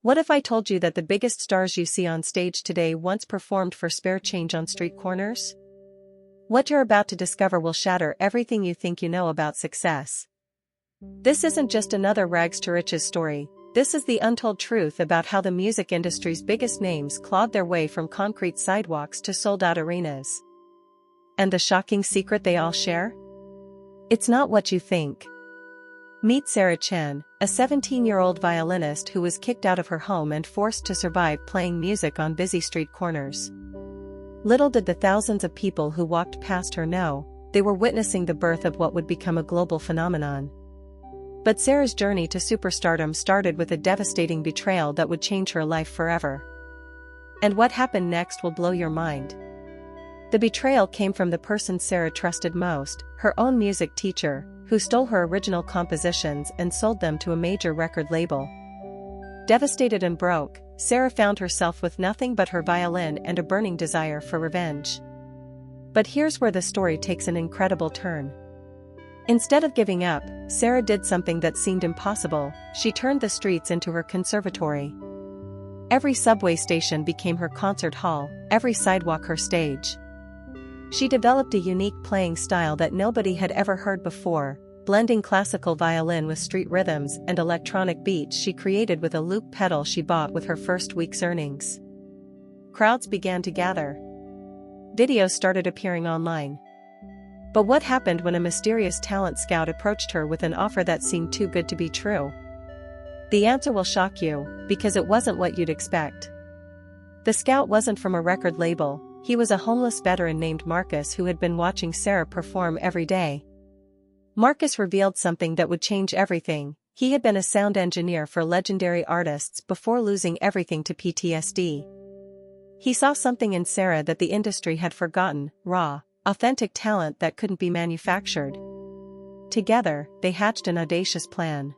What if I told you that the biggest stars you see on stage today once performed for spare change on street corners? What you're about to discover will shatter everything you think you know about success. This isn't just another rags to riches story, this is the untold truth about how the music industry's biggest names clawed their way from concrete sidewalks to sold-out arenas. And the shocking secret they all share? It's not what you think. Meet Sarah Chen, a 17-year-old violinist who was kicked out of her home and forced to survive playing music on busy street corners. Little did the thousands of people who walked past her know, they were witnessing the birth of what would become a global phenomenon. But Sarah's journey to superstardom started with a devastating betrayal that would change her life forever. And what happened next will blow your mind. The betrayal came from the person Sarah trusted most, her own music teacher, who stole her original compositions and sold them to a major record label. Devastated and broke, Sarah found herself with nothing but her violin and a burning desire for revenge. But here's where the story takes an incredible turn. Instead of giving up, Sarah did something that seemed impossible. She turned the streets into her conservatory. Every subway station became her concert hall, every sidewalk her stage. She developed a unique playing style that nobody had ever heard before, blending classical violin with street rhythms and electronic beats she created with a loop pedal she bought with her first week's earnings. Crowds began to gather. Videos started appearing online. But what happened when a mysterious talent scout approached her with an offer that seemed too good to be true? The answer will shock you, because it wasn't what you'd expect. The scout wasn't from a record label. He was a homeless veteran named Marcus who had been watching Sarah perform every day. Marcus revealed something that would change everything. He had been a sound engineer for legendary artists before losing everything to PTSD. He saw something in Sarah that the industry had forgotten: raw, authentic talent that couldn't be manufactured. Together, they hatched an audacious plan.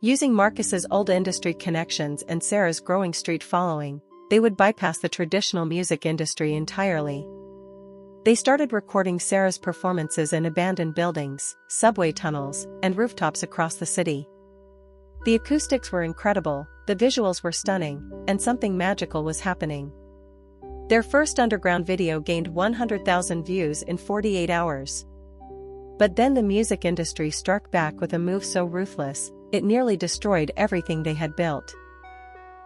Using Marcus's old industry connections and Sarah's growing street following, they would bypass the traditional music industry entirely. They started recording Sarah's performances in abandoned buildings, subway tunnels, and rooftops across the city. The acoustics were incredible, the visuals were stunning, and something magical was happening. Their first underground video gained 100,000 views in 48 hours. But then the music industry struck back with a move so ruthless, it nearly destroyed everything they had built.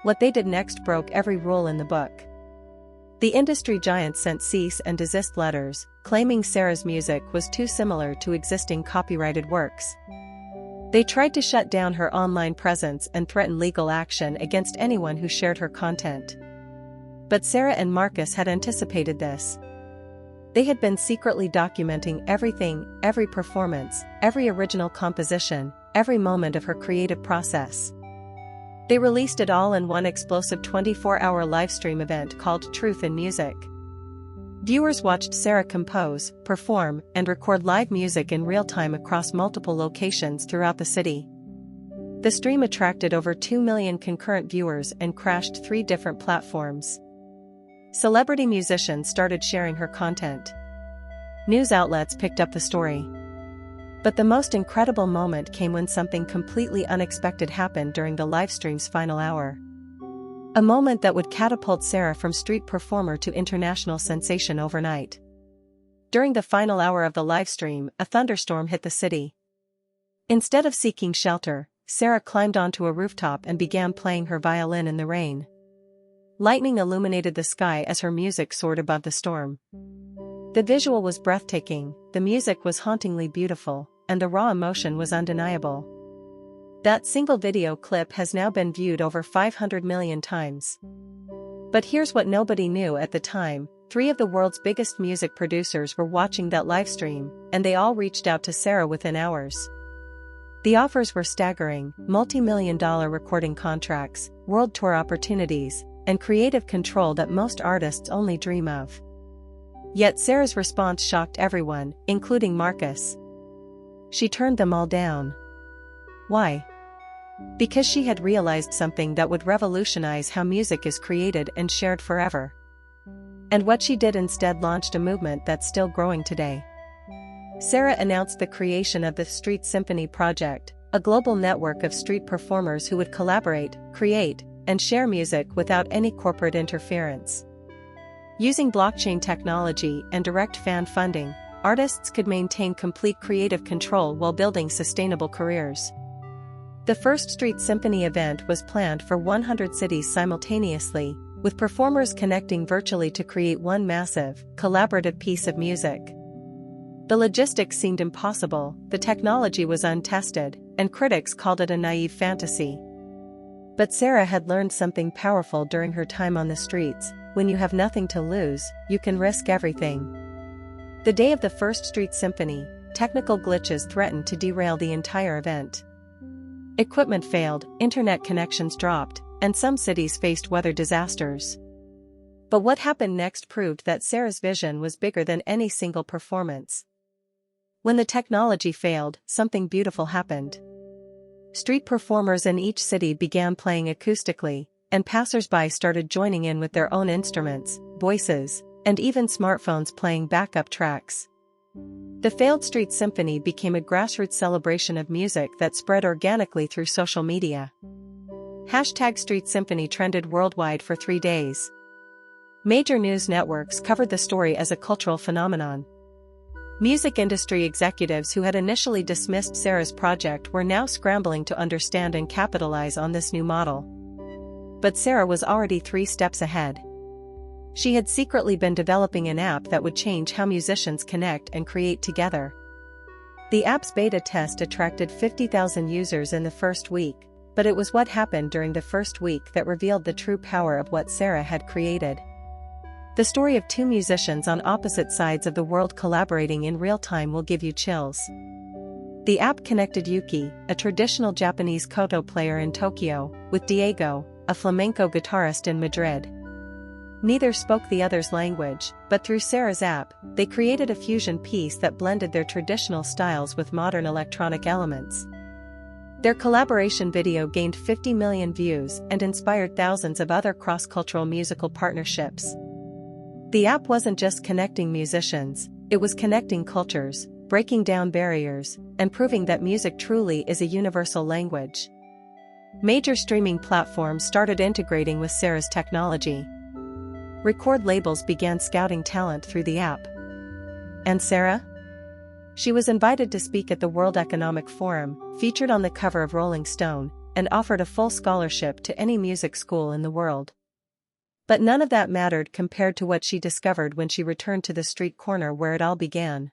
What they did next broke every rule in the book. The industry giants sent cease and desist letters, claiming Sarah's music was too similar to existing copyrighted works. They tried to shut down her online presence and threaten legal action against anyone who shared her content. But Sarah and Marcus had anticipated this. They had been secretly documenting everything, every performance, every original composition, every moment of her creative process. They released it all in one explosive 24-hour livestream event called Truth in Music. Viewers watched Sarah compose, perform, and record live music in real time across multiple locations throughout the city. The stream attracted over 2 million concurrent viewers and crashed 3 different platforms. Celebrity musicians started sharing her content. News outlets picked up the story. But the most incredible moment came when something completely unexpected happened during the livestream's final hour. A moment that would catapult Sarah from street performer to international sensation overnight. During the final hour of the livestream, a thunderstorm hit the city. Instead of seeking shelter, Sarah climbed onto a rooftop and began playing her violin in the rain. Lightning illuminated the sky as her music soared above the storm. The visual was breathtaking, the music was hauntingly beautiful, and the raw emotion was undeniable. That single video clip has now been viewed over 500 million times. But here's what nobody knew at the time: 3 of the world's biggest music producers were watching that livestream, and they all reached out to Sarah within hours. The offers were staggering: multi-million-dollar recording contracts, world tour opportunities, and creative control that most artists only dream of. Yet Sarah's response shocked everyone, including Marcus. She turned them all down. Why? Because she had realized something that would revolutionize how music is created and shared forever. And what she did instead launched a movement that's still growing today. Sarah announced the creation of the Street Symphony Project, a global network of street performers who would collaborate, create, and share music without any corporate interference. Using blockchain technology and direct fan funding, artists could maintain complete creative control while building sustainable careers. The first Street Symphony event was planned for 100 cities simultaneously, with performers connecting virtually to create one massive, collaborative piece of music. The logistics seemed impossible, the technology was untested, and critics called it a naive fantasy. But Sarah had learned something powerful during her time on the streets: when you have nothing to lose, you can risk everything. The day of the first Street Symphony, technical glitches threatened to derail the entire event. Equipment failed, internet connections dropped, and some cities faced weather disasters. But what happened next proved that Sarah's vision was bigger than any single performance. When the technology failed, something beautiful happened. Street performers in each city began playing acoustically, and passers-by started joining in with their own instruments, voices, and even smartphones playing backup tracks. The failed Street Symphony became a grassroots celebration of music that spread organically through social media. #Street Symphony trended worldwide for 3 days. Major news networks covered the story as a cultural phenomenon. Music industry executives who had initially dismissed Sarah's project were now scrambling to understand and capitalize on this new model. But Sarah was already 3 steps ahead. She had secretly been developing an app that would change how musicians connect and create together. The app's beta test attracted 50,000 users in the first week, but it was what happened during the first week that revealed the true power of what Sarah had created. The story of 2 musicians on opposite sides of the world collaborating in real time will give you chills. The app connected Yuki, a traditional Japanese koto player in Tokyo, with Diego, a flamenco guitarist in Madrid. Neither spoke the other's language, but through Sarah's app, they created a fusion piece that blended their traditional styles with modern electronic elements. Their collaboration video gained 50 million views and inspired thousands of other cross-cultural musical partnerships. The app wasn't just connecting musicians, it was connecting cultures, breaking down barriers, and proving that music truly is a universal language. Major streaming platforms started integrating with Sarah's technology. Record labels began scouting talent through the app. And Sarah? She was invited to speak at the World Economic Forum, featured on the cover of Rolling Stone, and offered a full scholarship to any music school in the world. But none of that mattered compared to what she discovered when she returned to the street corner where it all began.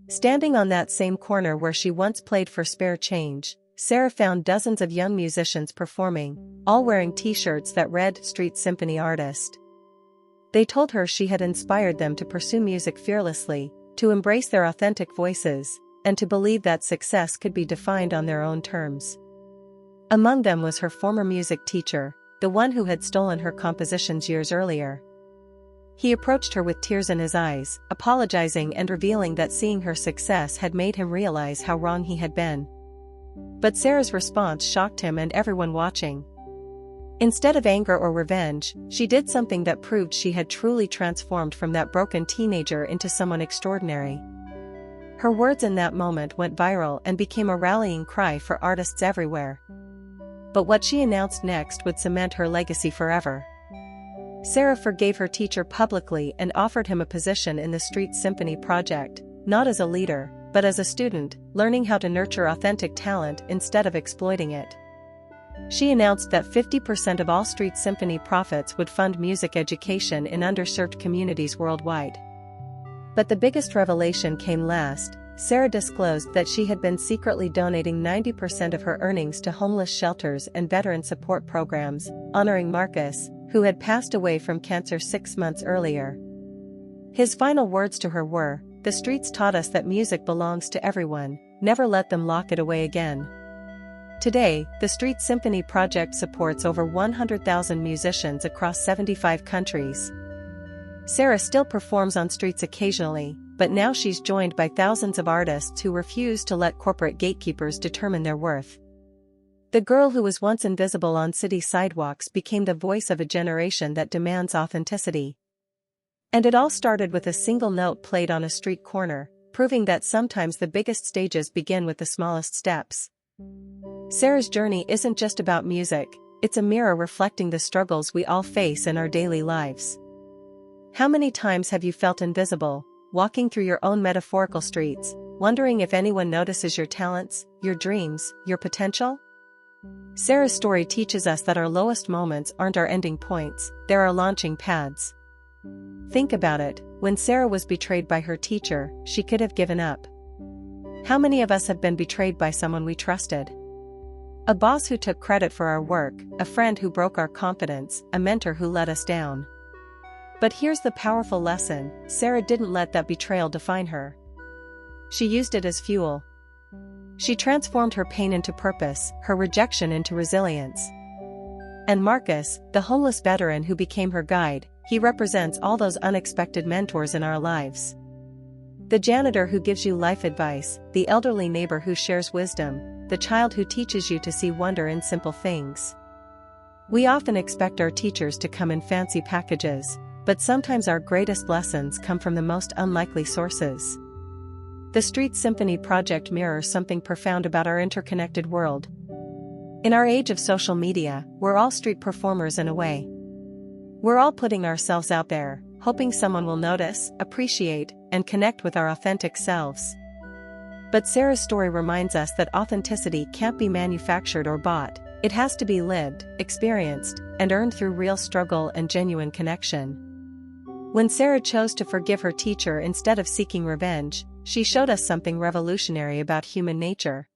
Standing on that same corner where she once played for spare change, Sarah found dozens of young musicians performing, all wearing t-shirts that read "Street Symphony Artist." They told her she had inspired them to pursue music fearlessly, to embrace their authentic voices, and to believe that success could be defined on their own terms. Among them was her former music teacher, the one who had stolen her compositions years earlier. He approached her with tears in his eyes, apologizing and revealing that seeing her success had made him realize how wrong he had been. But Sarah's response shocked him and everyone watching. Instead of anger or revenge, she did something that proved she had truly transformed from that broken teenager into someone extraordinary. Her words in that moment went viral and became a rallying cry for artists everywhere. But what she announced next would cement her legacy forever. Sarah forgave her teacher publicly and offered him a position in the Street Symphony project, not as a leader, but as a student, learning how to nurture authentic talent instead of exploiting it. She announced that 50% of all Street Symphony profits would fund music education in underserved communities worldwide. But the biggest revelation came last. Sarah disclosed that she had been secretly donating 90% of her earnings to homeless shelters and veteran support programs, honoring Marcus, who had passed away from cancer 6 months earlier. His final words to her were, "The streets taught us that music belongs to everyone, never let them lock it away again." Today, the Street Symphony project supports over 100,000 musicians across 75 countries. Sarah still performs on streets occasionally, but now she's joined by thousands of artists who refuse to let corporate gatekeepers determine their worth. The girl who was once invisible on city sidewalks became the voice of a generation that demands authenticity. And it all started with a single note played on a street corner, proving that sometimes the biggest stages begin with the smallest steps. Sarah's journey isn't just about music, it's a mirror reflecting the struggles we all face in our daily lives. How many times have you felt invisible, walking through your own metaphorical streets, wondering if anyone notices your talents, your dreams, your potential? Sarah's story teaches us that our lowest moments aren't our ending points, they're our launching pads. Think about it, when Sarah was betrayed by her teacher, she could have given up. How many of us have been betrayed by someone we trusted? A boss who took credit for our work, a friend who broke our confidence, a mentor who let us down. But here's the powerful lesson: Sarah didn't let that betrayal define her. She used it as fuel. She transformed her pain into purpose, her rejection into resilience. And Marcus, the homeless veteran who became her guide, he represents all those unexpected mentors in our lives. The janitor who gives you life advice, the elderly neighbor who shares wisdom, the child who teaches you to see wonder in simple things. We often expect our teachers to come in fancy packages, but sometimes our greatest lessons come from the most unlikely sources. The Street Symphony project mirrors something profound about our interconnected world. In our age of social media, we're all street performers in a way. We're all putting ourselves out there, hoping someone will notice, appreciate, and connect with our authentic selves. But Sarah's story reminds us that authenticity can't be manufactured or bought. It has to be lived, experienced, and earned through real struggle and genuine connection. When Sarah chose to forgive her teacher instead of seeking revenge, she showed us something revolutionary about human nature.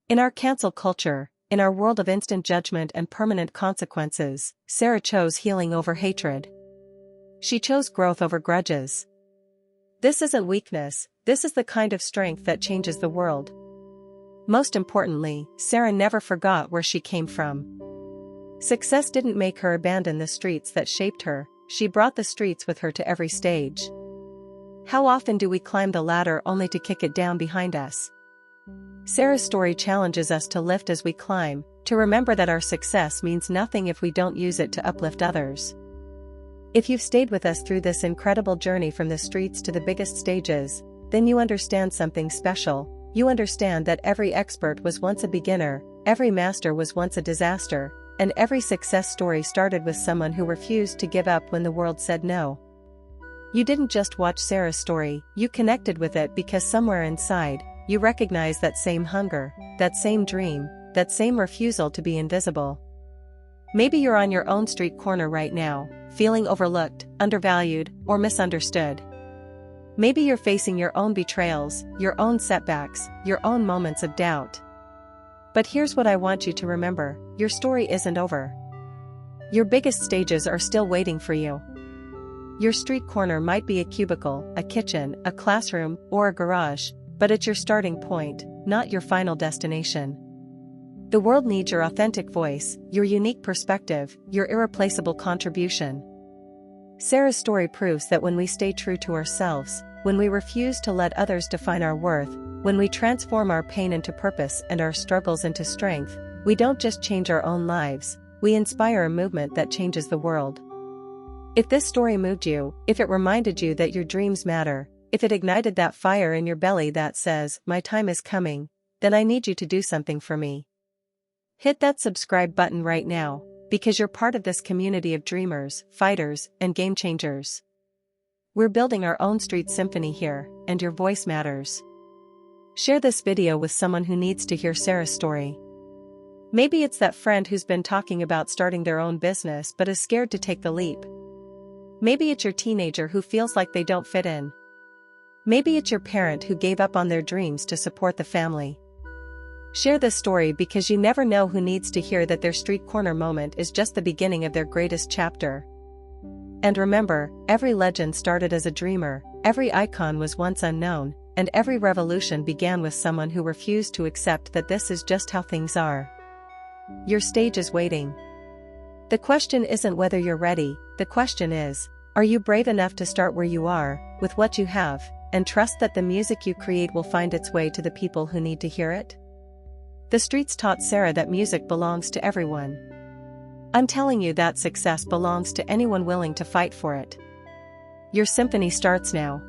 In our cancel culture, in our world of instant judgment and permanent consequences, Sarah chose healing over hatred. She chose growth over grudges. This isn't weakness, this is the kind of strength that changes the world. Most importantly, Sarah never forgot where she came from. Success didn't make her abandon the streets that shaped her, she brought the streets with her to every stage. How often do we climb the ladder only to kick it down behind us? Sarah's story challenges us to lift as we climb, to remember that our success means nothing if we don't use it to uplift others. If you've stayed with us through this incredible journey from the streets to the biggest stages, then you understand something special. You understand that every expert was once a beginner, every master was once a disaster, and every success story started with someone who refused to give up when the world said no. You didn't just watch Sarah's story, you connected with it because somewhere inside, you recognize that same hunger, that same dream, that same refusal to be invisible. Maybe you're on your own street corner right now, feeling overlooked, undervalued, or misunderstood. Maybe you're facing your own betrayals, your own setbacks, your own moments of doubt. But here's what I want you to remember: your story isn't over. Your biggest stages are still waiting for you. Your street corner might be a cubicle, a kitchen, a classroom, or a garage, but it's your starting point, not your final destination. The world needs your authentic voice, your unique perspective, your irreplaceable contribution. Sarah's story proves that when we stay true to ourselves, when we refuse to let others define our worth, when we transform our pain into purpose and our struggles into strength, we don't just change our own lives, we inspire a movement that changes the world. If this story moved you, if it reminded you that your dreams matter, if it ignited that fire in your belly that says, "My time is coming," then I need you to do something for me. Hit that subscribe button right now, because you're part of this community of dreamers, fighters, and game changers. We're building our own street symphony here, and your voice matters. Share this video with someone who needs to hear Sarah's story. Maybe it's that friend who's been talking about starting their own business but is scared to take the leap. Maybe it's your teenager who feels like they don't fit in. Maybe it's your parent who gave up on their dreams to support the family. Share this story because you never know who needs to hear that their street corner moment is just the beginning of their greatest chapter. And remember, every legend started as a dreamer, every icon was once unknown, and every revolution began with someone who refused to accept that this is just how things are. Your stage is waiting. The question isn't whether you're ready, the question is, are you brave enough to start where you are, with what you have, and trust that the music you create will find its way to the people who need to hear it? The streets taught Sarah that music belongs to everyone. I'm telling you that success belongs to anyone willing to fight for it. Your symphony starts now.